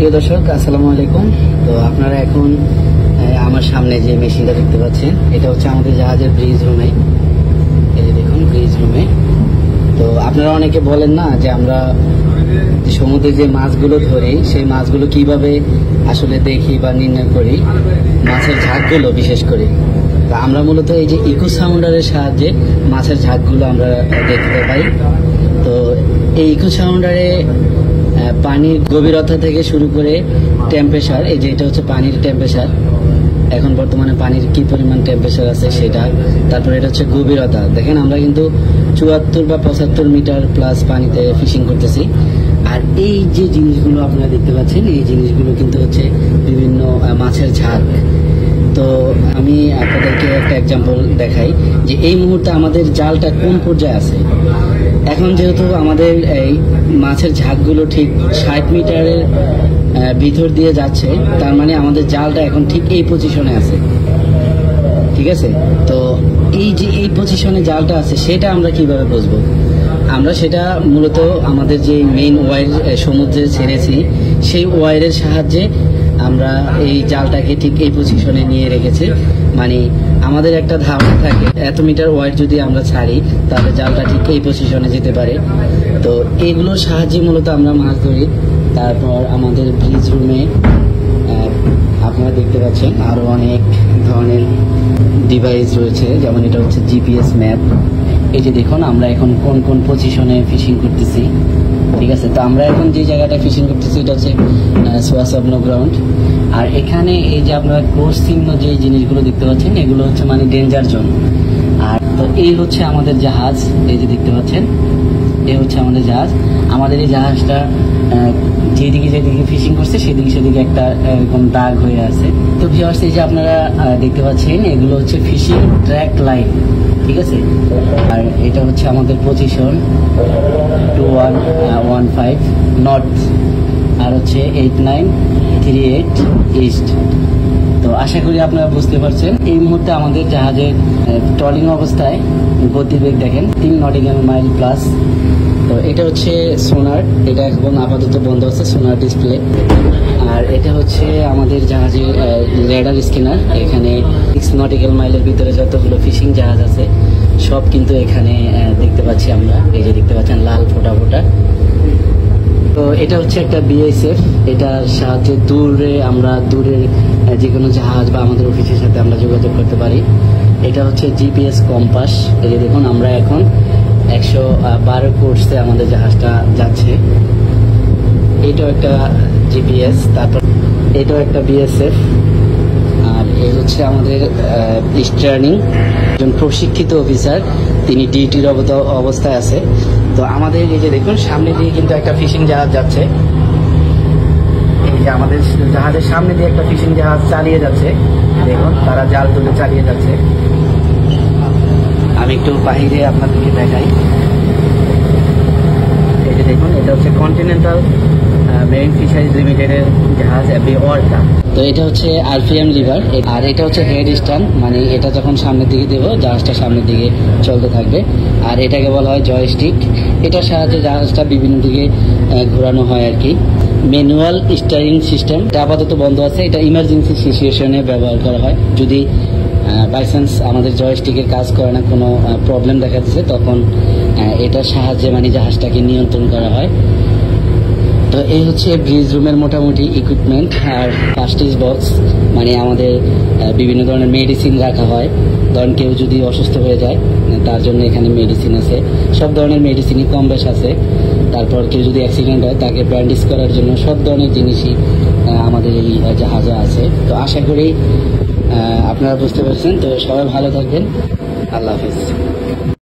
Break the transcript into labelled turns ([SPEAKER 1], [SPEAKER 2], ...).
[SPEAKER 1] প্রিয় দর্শক, আসসালামু আলাইকুম। তো আপনারা এখন আমার সামনে যে মেশিনটা দেখতে পাচ্ছেন, এটা হচ্ছে আমাদের জাহাজের ব্রিজ রুমে। এই যে দেখুন, ব্রিজ রুমে। তো আপনারা অনেকে বলেন না যে আমরা সমুদ্রে যে মাছগুলো ধরি, সেই মাছগুলো কিভাবে আসলে দেখি বা নির্ণয় করি, মাছের ঝাঁকগুলো বিশেষ করে। আমরা মূলত এই যে ইকো সাউন্ডারের সাহায্যে মাছের ঝাঁকগুলো আমরা দেখতে পাই। তো এই ইকো সাউন্ডারে পানির গভীরতা থেকে শুরু করে টেম্পারেচার, এই যে এটা হচ্ছে পানির টেম্পারেচার, এখন বর্তমানে পানির কি পরিমাণ টেম্পারেচার আছে সেটা। তারপরে এটা হচ্ছে গভীরতা। দেখেন আমরা কিন্তু 74 বা 75 মিটার প্লাস পানিতে ফিশিং করতেছি। আর এই যে জিনিসগুলো আপনারা দেখতে পাচ্ছেন, এই জিনিসগুলো কিন্তু হচ্ছে বিভিন্ন মাছের ঝাঁক। তো আমি আপনাদেরকে একটা এক্সাম্পল দেখাই যে এই মুহূর্তে আমাদের জালটা কোন পর্যায়ে আছে। এখন যেহেতু আমাদের এই মাছের ঝাঁকগুলো ঠিক 60 মিটারের ভিতর দিয়ে যাচ্ছে, তার মানে আমাদের জালটা এখন ঠিক এই পজিশনে আছে, ঠিক আছে। তো এই যে এই পজিশনে জালটা আছে, সেটা আমরা কিভাবে বুঝবো? আমরা সেটা মূলত আমাদের যে মেইন ওয়ার সমুদ্রে ছেড়েছি, সেই ওয়ারের সাহায্যে আমরা এই জালটাকে ঠিক এই পজিশনে নিয়ে রেখেছি। মানে আমাদের একটা ধারণা থাকে এত মিটার ওয়ার যদি আমরা ছাড়ি, তাহলে জালটা ঠিক এই পজিশনে যেতে পারে। তো এগুলোর সাহায্যে মূলত আমরা মাছ ধরি। তারপর আমাদের ব্রিজ রুমে আপনারা দেখতে পাচ্ছেন আরো অনেক ধরনের ডিভাইস রয়েছে, যেমন এটা হচ্ছে জিপিএস ম্যাপ। এই যে দেখুন আমরা এখন কোন কোন পজিশনে ফিশিং করতেছি, ঠিক আছে। তো আমরা এখন যে জায়গাটা ফিশিং করতেছি এটা হচ্ছে সোয়াসাবনো গ্রাউন্ড। আর এখানে এই যে আপনারা ক্রস চিহ্ন যে জিনিসগুলো দেখতে পাচ্ছেন, এগুলো হচ্ছে মানে ডেঞ্জার জোন। আর তো এই হচ্ছে আমাদের জাহাজ, এই যে দেখতে পাচ্ছেন, এই হচ্ছে আমাদের জাহাজ। আমাদের এই জাহাজটা যেদিকে যেদিকে ফিশিং করছে সেদিকে একটা এরকম দাগ হয়ে আছে। তো ভিউয়ার্স, এই যে আপনারা দেখতে পাচ্ছেন, এগুলো হচ্ছে ফিশিং ট্র্যাক লাইন, ঠিক আছে। আর এটা হচ্ছে আমাদের পজিশন 2115 নর্থ, আর হচ্ছে 8938 ইস্ট। তো আশা করি আপনারা বুঝতে পারছেন। এই মুহূর্তে আমাদের জাহাজের ট্রলিং অবস্থায় গতিবেগ দেখেন 3 নটিক্যাল মাইল প্লাস। তো এটা হচ্ছে সোনার, এটা এখন আপাতত বন্ধ আছে, সোনার ডিসপ্লে। আর এটা হচ্ছে আমাদের জাহাজের রেডার স্ক্যানার। এখানে 6 নটিক্যাল মাইলের ভিতরে যতগুলো ফিশিং জাহাজ আছে সব কিন্তু এখানে দেখতে পাচ্ছি আমরা। এই যে দেখতে পাচ্ছেন লাল ফোটা ফোটা। তো এটা হচ্ছে একটা বিএসএফ, এটার সাহায্যে আমরা দূরের যে কোনো জাহাজ বা আমাদের অফিসের সাথে আমরা যোগাযোগ করতে পারি। এটা হচ্ছে জিপিএস কম্পাস। এই যে দেখুন আমরা এখন 112 কোর্সে আমাদের জাহাজটা যাচ্ছে। এটাও একটা জিপিএস, তারপর এটাও একটা বিএসএফ। আর এই হচ্ছে আমাদের স্টার্নিং, একজন প্রশিক্ষিত অফিসার, তিনি ডিউটির অবস্থায় আছে। তো আমাদের এই যে দেখুন সামনে দিয়ে কিন্তু একটা ফিশিং জাহাজ যাচ্ছে। এই যে আমাদের জাহাজের সামনে দিয়ে একটা ফিশিং জাহাজ চালিয়ে যাচ্ছে, দেখুন তারা জাল তুলে চালিয়ে যাচ্ছে। আমি একটু বাহিরে আপনাদেরকে দেখাই। এই যে দেখুন, এটা হচ্ছে কন্টিনেন্টাল মেরিন ফিশারিজ লিমিটেডের জাহাজ অর্কা। তো এটা হচ্ছে আরপিএম লিভার, আর এটা হচ্ছে হেড স্টার্ন, মানে এটা যখন সামনের দিকে দেবো জাহাজটা সামনের দিকে চলতে থাকবে। আর এটাকে বলা হয় জয়স্টিক। এটার সাহায্যে জাহাজটা বিভিন্ন দিকে ঘোরানো হয় আর কি। ম্যানুয়াল স্টারিং সিস্টেম, এটা আপাতত বন্ধ আছে। এটা ইমার্জেন্সি সিচুয়েশনে ব্যবহার করা হয়। যদি বাই চান্স আমাদের জয়স্টিকের কাজ করে না, কোনো প্রবলেম দেখা দিচ্ছে, তখন এটার সাহায্যে মানে জাহাজটাকে নিয়ন্ত্রণ করা হয়। তো এই হচ্ছে ব্রিজ রুমের মোটামুটি ইকুইপমেন্ট। আর ফাস্টিজ বক্স, মানে আমাদের বিভিন্ন ধরনের মেডিসিন রাখা হয়। ধরেন কেউ যদি অসুস্থ হয়ে যায়, তার জন্য এখানে মেডিসিন আছে, সব ধরনের মেডিসিনই কম বেশ আছে। তারপর কেউ যদি অ্যাক্সিডেন্ট হয়, তাকে ব্যান্ডেজ করার জন্য সব ধরনের জিনিসই আমাদের এই জাহাজে আছে। তো আশা করি আপনারা বুঝতে পারছেন। তো সবাই ভালো থাকবেন, আল্লাহ হাফিজ।